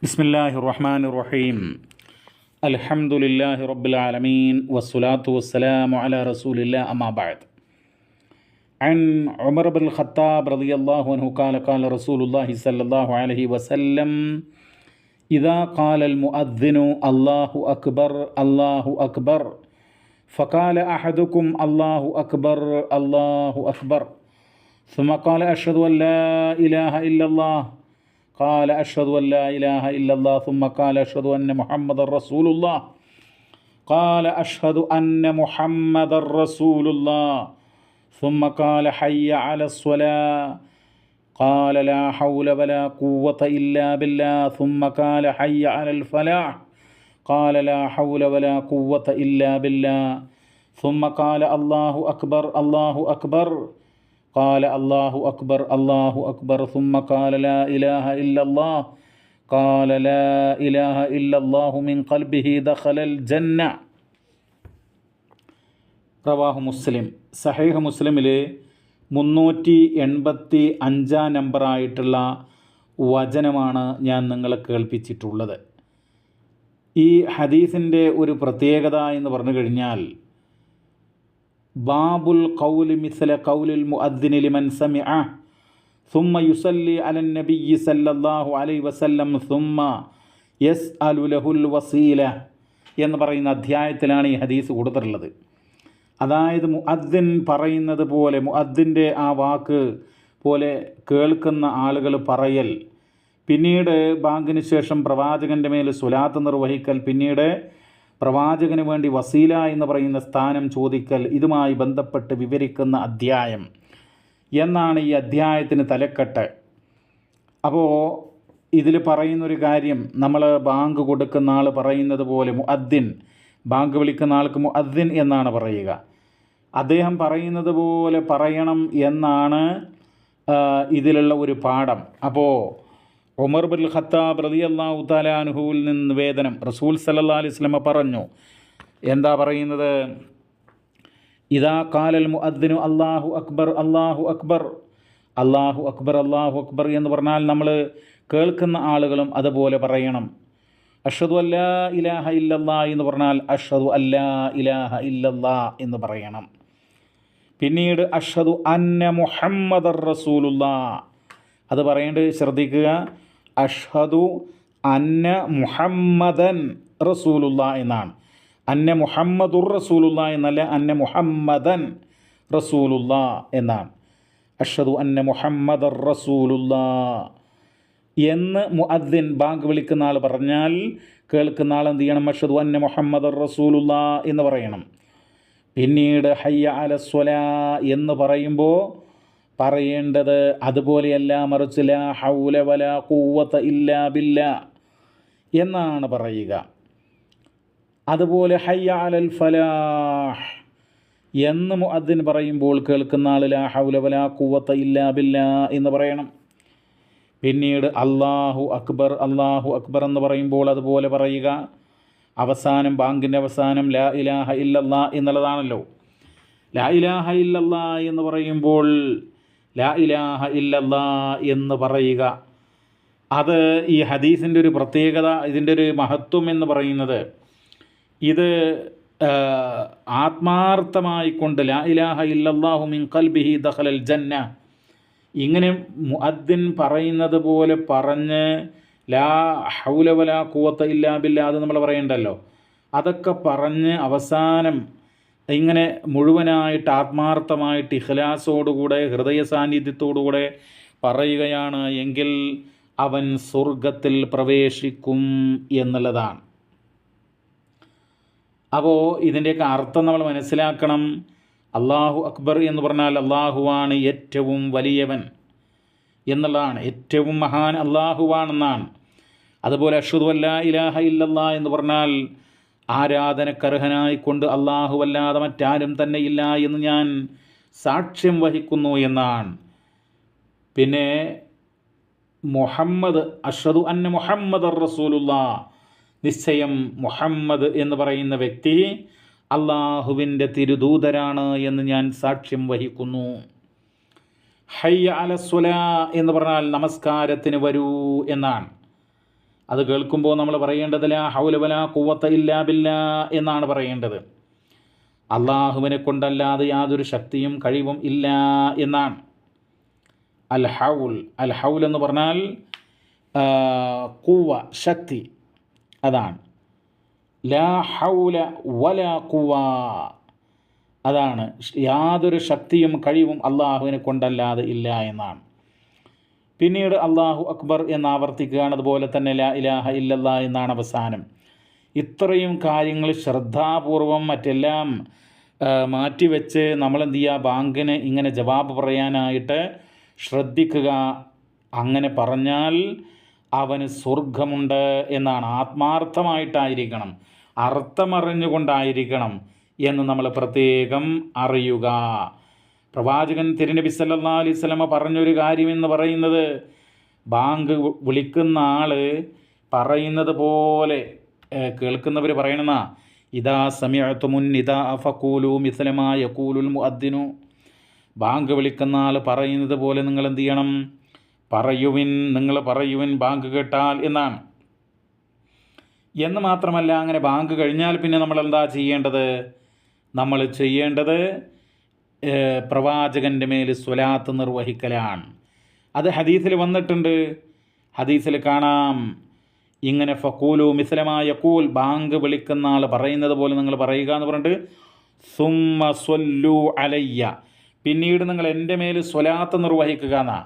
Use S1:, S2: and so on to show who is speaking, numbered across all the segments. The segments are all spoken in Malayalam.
S1: ബിസ്മില്ലാഹിർ റഹ്മാനിർ റഹീം. അൽഹംദുലില്ലാഹി റബ്ബിൽ ആലമീൻ വസ്സലാത്തു വസ്സലാമു അലാ റസൂലില്ലാ അമ്മാ ബഅദ്. അൻ ഉമർ ഇബ്നുൽ ഖത്താബ് റളിയല്ലാഹു അൻഹു ഖാല റസൂലുള്ളാഹി സ്വല്ലല്ലാഹു അലൈഹി വസല്ലം ഇദാ ഖാലൽ മുഅദ്ദിനു അല്ലാഹു അക്ബർ അല്ലാഹു അക്ബർ ഫഖാല അഹദുക്കും അല്ലാഹു അക്ബർ അല്ലാഹു അക്ബർ ثم قال أشهد أن لا إله إلا الله قال أشهد أن لا إله إلا الله ثم قال أشهد أن محمد رسول الله قال أشهد أن محمد رسول الله ثم قال حي على الصلاة قال لا حول ولا قوة إلا بالله ثم قال حي على الفلاح قال لا حول ولا قوة إلا بالله ثم قال الله أكبر الله أكبر قال الله أكبر الله أكبر ثم قال لا إله إلا الله قال لا إله إلا الله من قلبه دخل الجنة. റവാഹു മുസ്ലിം. സഹീഹ് മുസ്ലിമിലെ 385 നമ്പറായിട്ടുള്ള വചനമാണ് ഞാൻ നിങ്ങളെ കേൾപ്പിച്ചിട്ടുള്ളത്. ഈ ഹദീസിൻ്റെ ഒരു പ്രത്യേകത എന്ന് പറഞ്ഞു കഴിഞ്ഞാൽ ബാബുൽ ഖൗലി മിസ്ല ഖൗലിൽ മുഅദ്ദിനി ലിമൻ സമിഅ സുമ്മ യുസല്ലി അലൻ നബിയ്യി സല്ലല്ലാഹു അലൈഹി വസല്ലം സുമ്മ യസ്അലു ലഹുൽ വസീല എന്ന് പറയുന്ന അധ്യായത്തിലാണ് ഈ ഹദീസ് കൊടുത്തിട്ടുള്ളത്. അതായത് മുഅദ്ദിൻ പറയുന്നത് പോലെ, മുഅദ്ദിൻ്റെ ആ വാക്ക് പോലെ കേൾക്കുന്ന ആളുകൾ പറയൽ, പിന്നീട് ബാങ്കിന് ശേഷം പ്രവാചകൻ്റെ മേൽ സ്വലാത്ത് നിർവഹിക്കൽ, പിന്നീട് പ്രവാചകന് വേണ്ടി വസീല എന്ന് പറയുന്ന സ്ഥാനം ചോദിക്കൽ, ഇതുമായി ബന്ധപ്പെട്ട് വിവരിക്കുന്ന അധ്യായം എന്നാണ് ഈ അധ്യായത്തിന് തലക്കെട്ട്. അപ്പോൾ ഇതിൽ പറയുന്നൊരു കാര്യം, നമ്മൾ ബാങ്ക് കൊടുക്കുന്ന ആൾ പറയുന്നത് പോലെ മുഅദ്ദിൻ, ബാങ്ക് വിളിക്കുന്ന ആൾക്ക് മുഅദ്ദിൻ എന്നാണ് പറയുക. അദ്ദേഹം പറയുന്നത് പോലെ പറയണം എന്നാണ് ഇതിലുള്ള ഒരു പാഠം. അപ്പോൾ ഉമർ ഇബ്നുൽ ഖത്താബ് റളിയല്ലാഹു തആല അൻഹുവിൽ നിന്ന് നിവേദനം, റസൂൽ സല്ലല്ലാഹു അലൈഹി വസല്ലം പറഞ്ഞു, എന്താ പറയുന്നത്? ഇദാ ഖാലൽ മുഅദ്ദിനു അല്ലാഹു അക്ബർ അല്ലാഹു അക്ബർ അല്ലാഹു അക്ബർ അല്ലാഹു അക്ബർ എന്ന് പറഞ്ഞാൽ നമ്മൾ കേൾക്കുന്ന ആളുകളും അതുപോലെ പറയണം. അഷ്ഹദു അല്ലാ ഇലാഹ ഇല്ലല്ലാഹ് എന്ന് പറഞ്ഞാൽ അഷ്ഹദു അല്ലാ ഇലാഹ ഇല്ലല്ലാഹ് എന്ന് പറയണം. പിന്നീട് അഷ്ഹദു അന്ന മുഹമ്മദർ റസൂലുള്ളാഹ്, അത് പറയേണ്ടത് ശ്രദ്ധിക്കുക. അഷ്ഹദു അന്ന മുഹമ്മദൻ റസൂലുള്ളാ എന്നാണ്. അന്ന മുഹമ്മദുർ റസൂലുള്ളാ എന്നല്ല, അന്ന മുഹമ്മദൻ റസൂലുള്ളാ എന്നാണ്. അഷ്ഹദു അന്ന മുഹമ്മദർ റസൂലുള്ളാ എന്ന് മുഅദ്ദിൻ, ബാങ്ക് വിളിക്കുന്ന ആൾ പറഞ്ഞാൽ കേൾക്കുന്ന ആൾ എന്ത് ചെയ്യണം? അഷ്ഹദു അന്ന മുഹമ്മദർ റസൂലുള്ളാ എന്ന് പറയണം. പിന്നീട് ഹയ്യ അലസ്വലാ എന്ന് പറയുമ്പോൾ പറയേണ്ടത് അതുപോലെയല്ല, മറിച്ച് ലാ ഹൗല വലാ ഖുവത ഇല്ലാ ബില്ലാ എന്നാണ് പറയുക. അതുപോലെ ഹയ്യ അലൽ ഫലാഹ് എന്ന് മുഅദ്ദിൻ പറയുമ്പോൾ കേൾക്കുന്ന ആൾ ലാ ഹൗല വലാ ഖുവത ഇല്ലാ ബില്ലാ എന്ന് പറയണം. പിന്നീട് അല്ലാഹു അക്ബർ അല്ലാഹു അക്ബർ എന്ന് പറയുമ്പോൾ അതുപോലെ പറയുക. അവസാനം, ബാങ്കിൻ്റെ അവസാനം ലാ ഇലാഹ ഇല്ലല്ലാ എന്നുള്ളതാണല്ലോ. ലാ ഇലാഹ ഇല്ലല്ലാ എന്ന് പറയുമ്പോൾ ലാ ഇലാഹ ഇല്ലല്ലാ എന്ന് പറയുക. അത് ഈ ഹദീസിൻ്റെ ഒരു പ്രത്യേകത, ഇതിൻ്റെ ഒരു മഹത്വം എന്ന് പറയുന്നത്, ഇത് ആത്മാർത്ഥമായിക്കൊണ്ട് ലാ ഇലാഹ ഇല്ലല്ലാഹു മിൻ ഖൽബിഹി ദഖലൽ ജന്ന, ഇങ്ങനെ മുഅദ്ദിൻ പറയുന്നത് പോലെ പറഞ്ഞ് ലാ ഹൗല വലാ ഖുവത ഇല്ലാ ബില്ലാ അത് നമ്മൾ പറയണ്ടല്ലോ, അതൊക്കെ പറഞ്ഞ് അവസാനം ഇങ്ങനെ മുഴുവനായിട്ട് ആത്മാർത്ഥമായിട്ട് ഇഖ്ലാസോടുകൂടെ ഹൃദയ സാന്നിധ്യത്തോടുകൂടെ പറയുകയാണ് എങ്കിൽ അവൻ സ്വർഗത്തിൽ പ്രവേശിക്കും എന്നുള്ളതാണ്. അപ്പോൾ ഇതിൻ്റെയൊക്കെ അർത്ഥം നമ്മൾ മനസ്സിലാക്കണം. അല്ലാഹു അക്ബർ എന്ന് പറഞ്ഞാൽ അള്ളാഹുവാണ് ഏറ്റവും വലിയവൻ എന്നുള്ളതാണ്, ഏറ്റവും മഹാൻ അള്ളാഹുവാണെന്നാണ്. അതുപോലെ അഷ്ഹദു അല്ലാ ഇലാഹ ഇല്ലല്ലാഹ് എന്ന് പറഞ്ഞാൽ ആരാധനക്കർഹനായിക്കൊണ്ട് അല്ലാഹുവല്ലാതെ മറ്റാരും തന്നെ ഇല്ല എന്ന് ഞാൻ സാക്ഷ്യം വഹിക്കുന്നു എന്നാണ്. പിന്നെ മുഹമ്മദ്, അഷ്ഹദു അന്ന മുഹമ്മദർ റസൂലുള്ളാഹ്, നിശ്ചയം മുഹമ്മദ് എന്ന് പറയുന്ന വ്യക്തി അള്ളാഹുവിൻ്റെ തിരുദൂതരാണ് എന്ന് ഞാൻ സാക്ഷ്യം വഹിക്കുന്നു. ഹയ്യ അലസ്വലാ എന്ന് പറഞ്ഞാൽ നമസ്കാരത്തിന് വരൂ എന്നാണ്. അത് കേൾക്കുമ്പോൾ നമ്മൾ പറയേണ്ടത് ലാ ഹൗല വലാ ഖുവത ഇല്ലാ ബില്ലാ എന്നാണ് പറയേണ്ടത്. അള്ളാഹുവിനെ കൊണ്ടല്ലാതെ യാതൊരു ശക്തിയും കഴിവും ഇല്ല എന്നാണ്. അൽ ഹൗൽ എന്ന് പറഞ്ഞാൽ ഖുവ, ശക്തി, അതാണ്. ലാ ഹൗല വലാ ഖുവ, അതാണ് യാതൊരു ശക്തിയും കഴിവും അള്ളാഹുവിനെ കൊണ്ടല്ലാതെ ഇല്ല എന്നാണ്. പിന്നീട് അള്ളാഹു അക്ബർ എന്ന് ആവർത്തിക്കുകയാണ്. അതുപോലെ തന്നെ ലാ ഇലാഹ ഇല്ലല്ലാ എന്നാണ് അവസാനം. ഇത്രയും കാര്യങ്ങൾ ശ്രദ്ധാപൂർവം മറ്റെല്ലാം മാറ്റിവെച്ച് നമ്മളെന്ത് ചെയ്യുക, ബാങ്കിന് ഇങ്ങനെ ജവാബ് പറയാനായിട്ട് ശ്രദ്ധിക്കുക. അങ്ങനെ പറഞ്ഞാൽ അവന് സ്വർഗമുണ്ട് എന്നാണ്. ആത്മാർത്ഥമായിട്ടായിരിക്കണം, അർത്ഥമറിഞ്ഞുകൊണ്ടായിരിക്കണം എന്ന് നമ്മൾ പ്രത്യേകം അറിയുക. പ്രവാചകൻ തിരുനബി സല്ലല്ലാഹു അലൈഹി വസല്ലമ പറഞ്ഞൊരു കാര്യമെന്ന് പറയുന്നത്, ബാങ്ക് വിളിക്കുന്ന ആൾ പറയുന്നത് പോലെ കേൾക്കുന്നവർ പറയണമെന്ന, ഇദാ സമിഅ്തുമുൻ നിദാ ഫഖൂലു മിസ്ല മാ യഖൂലുൽ മുഅദ്ദിനു. ബാങ്ക് വിളിക്കുന്ന ആൾ പറയുന്നത് പോലെ നിങ്ങൾ എന്ത് ചെയ്യണം, നിങ്ങൾ പറയുവിൻ ബാങ്ക് കേട്ടാൽ എന്നാണ്. എന്ന് മാത്രമല്ല, അങ്ങനെ ബാങ്ക് കഴിഞ്ഞാൽ പിന്നെ നമ്മൾ എന്താ ചെയ്യേണ്ടത്, നമ്മൾ ചെയ്യേണ്ടത് പ്രവാചകൻ്റെ മേൽ സ്വലാത്ത് നിർവഹിക്കലാണ്. അത് ഹദീസിൽ വന്നിട്ടുണ്ട്. ഹദീസിൽ കാണാം ഇങ്ങനെ ഫഖൂലു മിസ്ല മാ യഖൂൽ, ബാങ്ക് വിളിക്കുന്ന ആൾ പറയുന്നത് പോലെ നിങ്ങൾ പറയുക എന്ന് പറഞ്ഞിട്ട് സുമ്മ സ്വല്ലു അലയ്യ, പിന്നീട് നിങ്ങൾ എൻ്റെ മേൽ സ്വലാത്ത് നിർവഹിക്കുക എന്നാ.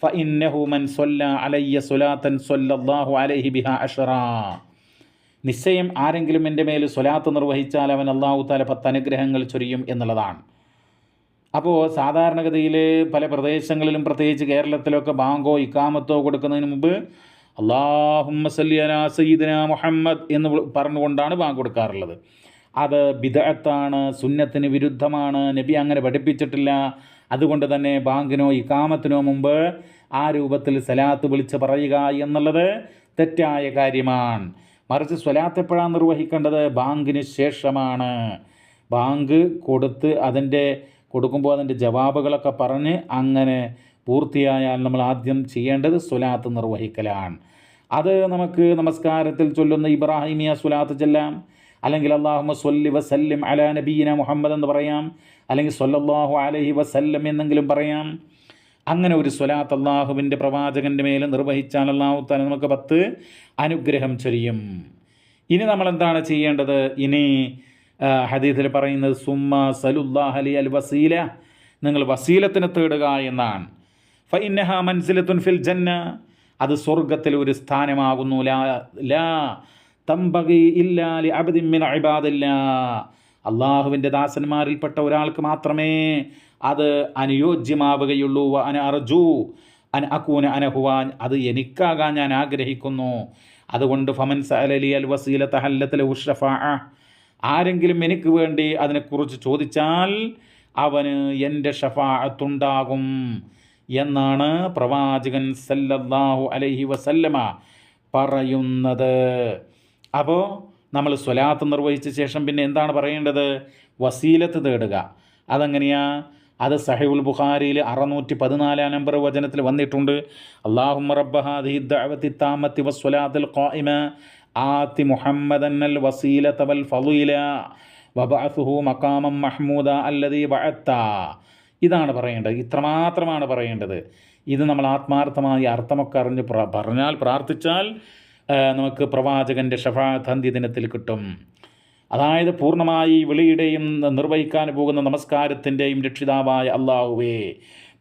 S1: ഫഇന്നഹു മൻ സ്വല്ല അലയ്യ സ്വലാത്തൻ സ്വല്ലല്ലാഹു അലൈഹി ബിഹാ അശ്റാ, നിശ്ചയം ആരെങ്കിലും എൻ്റെ മേൽ സ്വലാത്ത് നിർവഹിച്ചാൽ അവൻ അല്ലാഹു തആല 10 അനുഗ്രഹങ്ങൾ ചൊരിയും എന്നുള്ളതാണ്. അപ്പോൾ സാധാരണഗതിയിൽ പല പ്രദേശങ്ങളിലും പ്രത്യേകിച്ച് കേരളത്തിലൊക്കെ ബാങ്കോ ഇക്കാമത്തോ കൊടുക്കുന്നതിന് മുമ്പ് അല്ലാഹുമ്മ സല്ലി അലാ സയ്യിദിനാ മുഹമ്മദ് എന്ന് പറഞ്ഞുകൊണ്ടാണ് ബാങ്ക് കൊടുക്കാറുള്ളത്. അത് ബിദ്അത്താണ്, സുന്നത്തിന് വിരുദ്ധമാണ്, നബി അങ്ങനെ പഠിപ്പിച്ചിട്ടില്ല. അതുകൊണ്ട് തന്നെ ബാങ്കിനോ ഇക്കാമത്തിനോ മുമ്പ് ആ രൂപത്തിൽ സലാത്ത് വിളിച്ച് പറയുക എന്നുള്ളത് തെറ്റായ കാര്യമാണ്. മറിച്ച് സ്വലാത്ത് എപ്പോഴാണ് നിർവഹിക്കേണ്ടത്, ബാങ്കിന് ശേഷമാണ്. ബാങ്ക് കൊടുക്കുമ്പോൾ അതിൻ്റെ ജവാബുകളൊക്കെ പറഞ്ഞ് അങ്ങനെ പൂർത്തിയായാൽ നമ്മൾ ആദ്യം ചെയ്യേണ്ടത് സ്വലാത്ത് നിർവഹിക്കലാണ്. അത് നമുക്ക് നമസ്കാരത്തിൽ ചൊല്ലുന്ന ഇബ്രാഹിമിയ സ്വലാത്ത് ചൊല്ലാം, അല്ലെങ്കിൽ അല്ലാഹുമ്മ സ്വല്ലി വസല്ലിം അലാ നബിയിന മുഹമ്മദ് എന്ന് പറയാം, അല്ലെങ്കിൽ സ്വല്ലല്ലാഹു അലൈഹി വസല്ലം എന്നെങ്കിലും പറയാം. അങ്ങനെ ഒരു സ്വലാത്ത് അള്ളാഹുവിൻ്റെ പ്രവാചകൻ്റെ മേൽ നിർവഹിച്ചാൽ അല്ലാഹു തആല നമുക്ക് 10 അനുഗ്രഹം ചൊരിയും. ഇനി നമ്മളെന്താണ് ചെയ്യേണ്ടത്, ഇനി ഹദീസിൽ പറയുന്നത് സുമ്മ സലുല്ലാഹ ലിയൽ വസീല, നിങ്ങൾ വസീലത്തിനെ തേടുക എന്നാണ്. ഫഇന്നഹാ മൻസിലത്തുൻ ഫിൽ ജന്ന, അത് സ്വർഗത്തിൽ ഒരു സ്ഥാനമാകുന്നു. ലാ തംബഗി ഇല്ലാ ലി അബ്ദിൻ മിൻ ഇബാദില്ലാ, അള്ളാഹുവിൻ്റെ ദാസന്മാരിൽപ്പെട്ട ഒരാൾക്ക് മാത്രമേ അത് അനുയോജ്യമാവുകയുള്ളൂ. അന അർജു അൻ അകൂന അനഹുവാൻ, അത് എനിക്കാകാൻ ഞാൻ ആഗ്രഹിക്കുന്നു. അതുകൊണ്ട് ഫമൻ സഅലലി അൽ വസീലത ഹല്ലത ലഹു ശഫാഅ, ആരെങ്കിലും എനിക്ക് വേണ്ടി അതിനെക്കുറിച്ച് ചോദിച്ചാൽ അവന് എൻ്റെ ഷഫാഅത്തുണ്ടാകും എന്നാണ് പ്രവാചകൻ സല്ലല്ലാഹു അലൈഹി വസല്ലമ പറയുന്നത്. അപ്പോൾ നമ്മൾ സ്വലാത്ത് നിർവഹിച്ച ശേഷം പിന്നെ എന്താണ് പറയേണ്ടത്, വസീലത്ത് തേടുക. അതെങ്ങനെയാ, അത് സഹീഹുൽ ബുഖാരിയിൽ 614 നമ്പർ വചനത്തിൽ വന്നിട്ടുണ്ട്. അല്ലാഹുമ്മ റബ്ബ ഹാദിഹി ദഅവതി താമത്തി വസ്സലാത്തിൽ ഖായിമ ആതി മുഹമ്മദൻ അൽ വസീലത വൽ ഫളീല വബഅത്ഹു മഖാമൻ മഹ്മൂദ അല്ലദീ ബഅത്ത. ഇതാണ് പറയേണ്ടത്, ഇത്രമാത്രമാണ് പറയേണ്ടത്. ഇത് നമ്മൾ ആത്മാർത്ഥമായി അർത്ഥമൊക്കെ അറിഞ്ഞ് പ്രാർത്ഥിച്ചാൽ നമുക്ക് പ്രവാചകൻ്റെ ഷഫാഅത്ത് അന്ത്യദിനത്തിൽ കിട്ടും. അതായത് പൂർണ്ണമായി വിളിയുടെയും നിർവഹിക്കാൻ പോകുന്ന നമസ്കാരത്തിൻ്റെയും രക്ഷിതാവായ അല്ലാഹുവേ,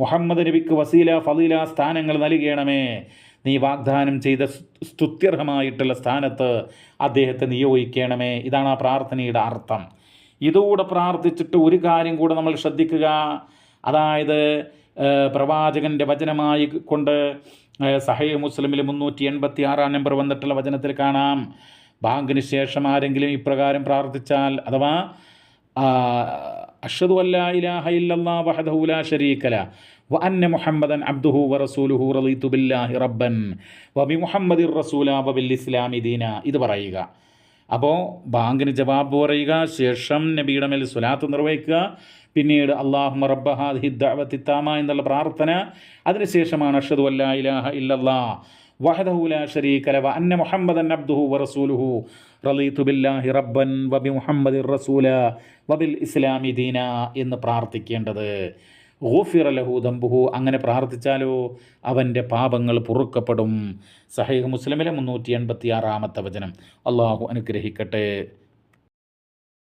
S1: മുഹമ്മദ് നബിക്ക് വസീല ഫളീല സ്ഥാനങ്ങൾ നൽകണമേ. നീ വാഗ്ദാനം ചെയ്ത സ്തുത്യർഹമായിട്ടുള്ള സ്ഥാനത്ത് അദ്ദേഹത്തെ നിയോഗിക്കണമേ. ഇതാണ് ആ പ്രാർത്ഥനയുടെ അർത്ഥം. ഇതുകൂടെ പ്രാർത്ഥിച്ചിട്ട് ഒരു കാര്യം കൂടെ നമ്മൾ ശ്രദ്ധിക്കുക. അതായത് പ്രവാചകൻ്റെ വചനമായി കൊണ്ട് സഹീഹ് മുസ്ലിമിൽ 386 നമ്പർ വന്നിട്ടുള്ള വചനത്തിൽ കാണാം, ബാങ്കിന് ശേഷം ആരെങ്കിലും ഇപ്രകാരം പ്രാർത്ഥിച്ചാൽ, അഥവാ അഷ്ഹദു അല്ലാ ഇലാഹ ഇല്ലല്ലാഹു വഹ്ദഹു ലാ ശരീക ലഹു വ അന്ന മുഹമ്മദൻ അബ്ദുഹു വറസൂലുഹു റളീതു ബില്ലാഹി റബ്ബൻ വ ബി മുഹമ്മദിർ റസൂല വ ബിൽ ഇസ്ലാമി ദീന, ഇത് പറയുക. അപ്പോൾ ബാങ്കിന് ജവാബ് പറയുക, ശേഷം നബിയുടെ മേൽ സ്വലാത്ത് നിർവഹിക്കുക, പിന്നീട് അല്ലാഹുമ്മ റബ്ബ ഹാദിഹി ദഅവതി താമ എന്നുള്ള പ്രാർത്ഥന, അതിനുശേഷമാണ് അഷ്ഹദു അല്ലാ ഇലാഹ ഇല്ലല്ലാഹ് വഹദഹു ലാ ശരീക ലഹു വ അന്ന മുഹമ്മദൻ അബ്ദുഹു വറസൂലുഹു റളീതു ബില്ലാഹി റബ്ബൻ വബി മുഹമ്മദിർ റസൂല വബിൽ ഇസ്ലാമി ദീന എന്ന് പ്രാർത്ഥിക്കേണ്ടത്. ഗുഫിറ ലഹു ദംബുഹു, അങ്ങനെ പ്രാർത്ഥിച്ചാലോ അവൻ്റെ പാപങ്ങൾ പൊറുക്കപ്പെടും. സഹീഹ് മുസ്ലിമിലെ 386 വചനം. അള്ളാഹു അനുഗ്രഹിക്കട്ടെ.